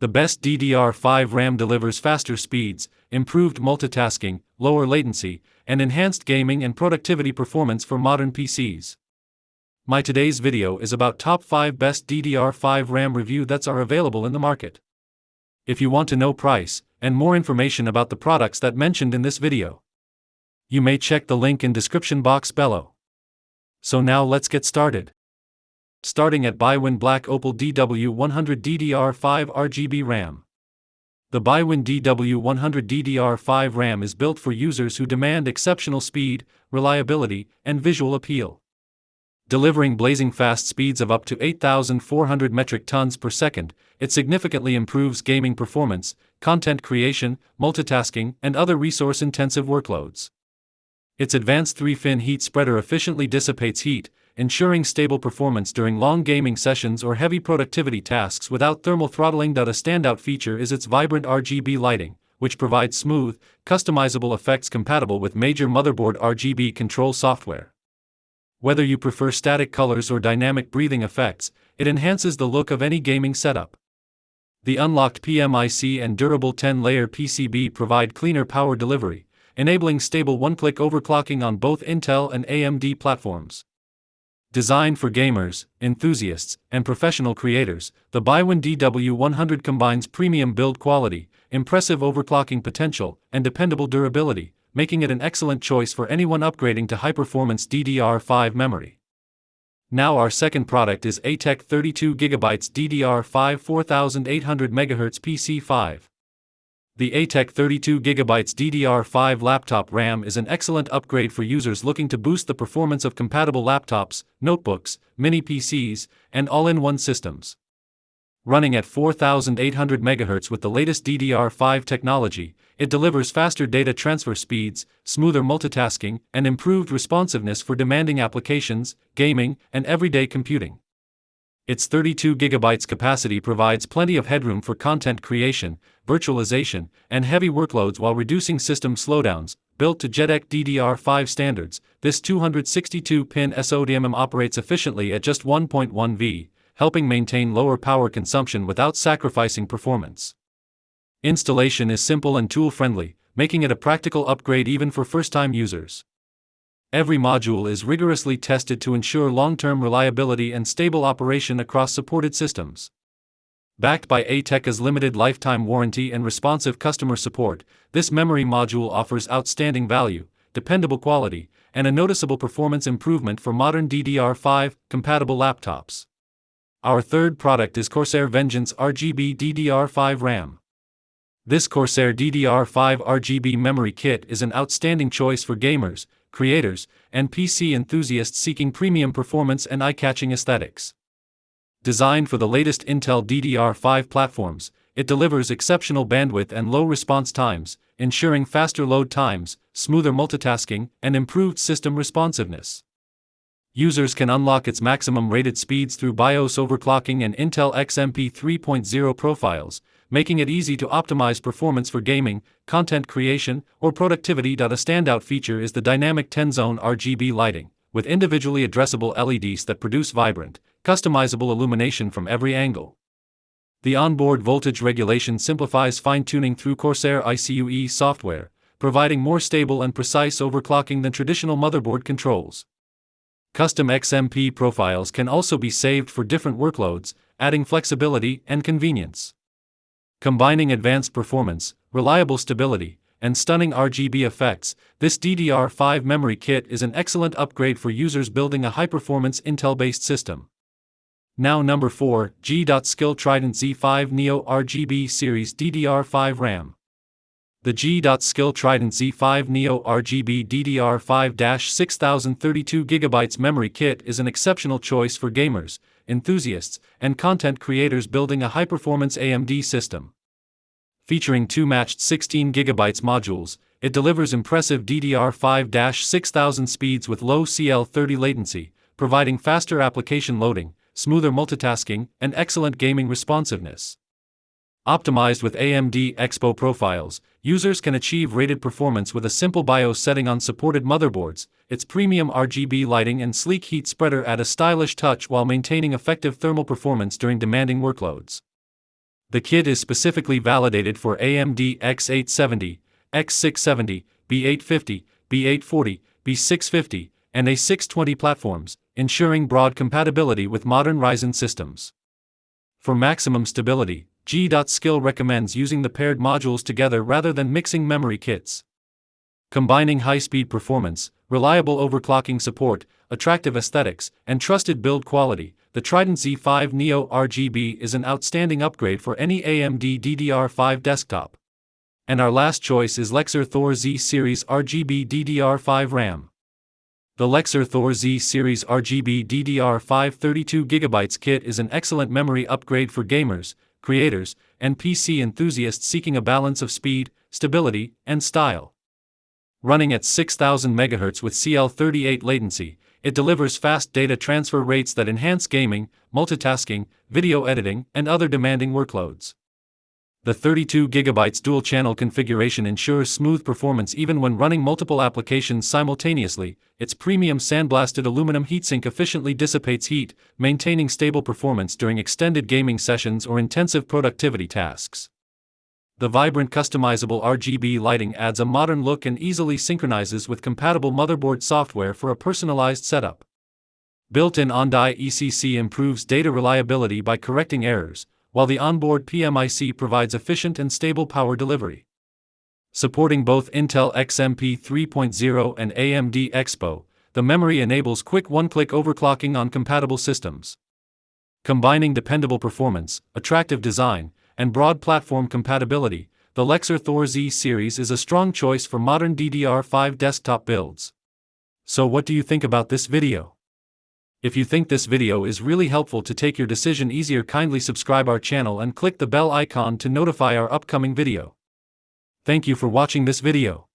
The best DDR5 RAM delivers faster speeds, improved multitasking, lower latency, and enhanced gaming and productivity performance for modern PCs. My today's video is about top 5 best DDR5 RAM review that are available in the market. If you want to know price and more information about the products that mentioned in this video, you may check the link in description box below. So now let's get started. Starting at ByWin Black Opal DW100 DDR5 RGB RAM. The ByWin DW100 DDR5 RAM is built for users who demand exceptional speed, reliability, and visual appeal. Delivering blazing fast speeds of up to 8,400 metric tons per second, it significantly improves gaming performance, content creation, multitasking, and other resource-intensive workloads. Its advanced 3-fin heat spreader efficiently dissipates heat, ensuring stable performance during long gaming sessions or heavy productivity tasks without thermal throttling. A standout feature is its vibrant RGB lighting, which provides smooth, customizable effects compatible with major motherboard RGB control software. Whether you prefer static colors or dynamic breathing effects, it enhances the look of any gaming setup. The unlocked PMIC and durable 10-layer PCB provide cleaner power delivery, enabling stable one-click overclocking on both Intel and AMD platforms. Designed for gamers, enthusiasts, and professional creators, the ByWin DW100 combines premium build quality, impressive overclocking potential, and dependable durability, making it an excellent choice for anyone upgrading to high-performance DDR5 memory. Now our second product is ATEC 32GB DDR5 4800MHz PC5. The ATEC 32GB DDR5 laptop RAM is an excellent upgrade for users looking to boost the performance of compatible laptops, notebooks, mini PCs, and all-in-one systems. Running at 4800 MHz with the latest DDR5 technology, it delivers faster data transfer speeds, smoother multitasking, and improved responsiveness for demanding applications, gaming, and everyday computing. Its 32GB capacity provides plenty of headroom for content creation, virtualization, and heavy workloads while reducing system slowdowns. Built to JEDEC DDR5 standards, this 262-pin SODIMM operates efficiently at just 1.1 V, helping maintain lower power consumption without sacrificing performance. Installation is simple and tool-friendly, making it a practical upgrade even for first-time users. Every module is rigorously tested to ensure long-term reliability and stable operation across supported systems. Backed by ATEC's limited lifetime warranty and responsive customer support, this memory module offers outstanding value, dependable quality, and a noticeable performance improvement for modern DDR5 compatible laptops. Our third product is Corsair Vengeance RGB DDR5 RAM. This Corsair DDR5 RGB memory kit is an outstanding choice for gamers, creators, and PC enthusiasts seeking premium performance and eye-catching aesthetics. Designed for the latest Intel DDR5 platforms, it delivers exceptional bandwidth and low response times, ensuring faster load times, smoother multitasking, and improved system responsiveness. Users can unlock its maximum rated speeds through BIOS overclocking and Intel XMP 3.0 profiles, making it easy to optimize performance for gaming, content creation, or productivity. A standout feature is the dynamic 10-zone RGB lighting, with individually addressable LEDs that produce vibrant, customizable illumination from every angle. The onboard voltage regulation simplifies fine-tuning through Corsair ICUE software, providing more stable and precise overclocking than traditional motherboard controls. Custom XMP profiles can also be saved for different workloads, adding flexibility and convenience. Combining advanced performance, reliable stability, and stunning RGB effects, this DDR5 memory kit is an excellent upgrade for users building a high-performance Intel-based system. Now number 4, G.Skill Trident Z5 Neo RGB Series DDR5 RAM. The G.Skill Trident Z5 Neo RGB DDR5-6032GB memory kit is an exceptional choice for gamers, enthusiasts, and content creators building a high-performance AMD system. Featuring two matched 16GB modules, it delivers impressive DDR5-6000 speeds with low CL30 latency, providing faster application loading, smoother multitasking, and excellent gaming responsiveness. Optimized with AMD Expo profiles, users can achieve rated performance with a simple BIOS setting on supported motherboards. Its premium RGB lighting and sleek heat spreader add a stylish touch while maintaining effective thermal performance during demanding workloads. The kit is specifically validated for AMD X870, X670, B850, B840, B650, and A620 platforms, ensuring broad compatibility with modern Ryzen systems. For maximum stability, G.Skill recommends using the paired modules together rather than mixing memory kits. Combining high-speed performance, reliable overclocking support, attractive aesthetics, and trusted build quality, the Trident Z5 Neo RGB is an outstanding upgrade for any AMD DDR5 desktop. And our last choice is Lexar Thor Z Series RGB DDR5 RAM. The Lexar Thor Z Series RGB DDR5 32GB kit is an excellent memory upgrade for gamers, creators, and PC enthusiasts seeking a balance of speed, stability, and style. Running at 6000 MHz with CL38 latency, it delivers fast data transfer rates that enhance gaming, multitasking, video editing, and other demanding workloads. The 32GB dual-channel configuration ensures smooth performance even when running multiple applications simultaneously. Its premium sandblasted aluminum heatsink efficiently dissipates heat, maintaining stable performance during extended gaming sessions or intensive productivity tasks. The vibrant customizable RGB lighting adds a modern look and easily synchronizes with compatible motherboard software for a personalized setup. Built-in on-die ECC improves data reliability by correcting errors, while the onboard PMIC provides efficient and stable power delivery. Supporting both Intel XMP 3.0 and AMD Expo, the memory enables quick one-click overclocking on compatible systems. Combining dependable performance, attractive design, and broad platform compatibility, the Lexar Thor Z series is a strong choice for modern DDR5 desktop builds. So what do you think about this video? If you think this video is really helpful to take your decision easier, kindly subscribe our channel and click the bell icon to notify our upcoming video. Thank you for watching this video.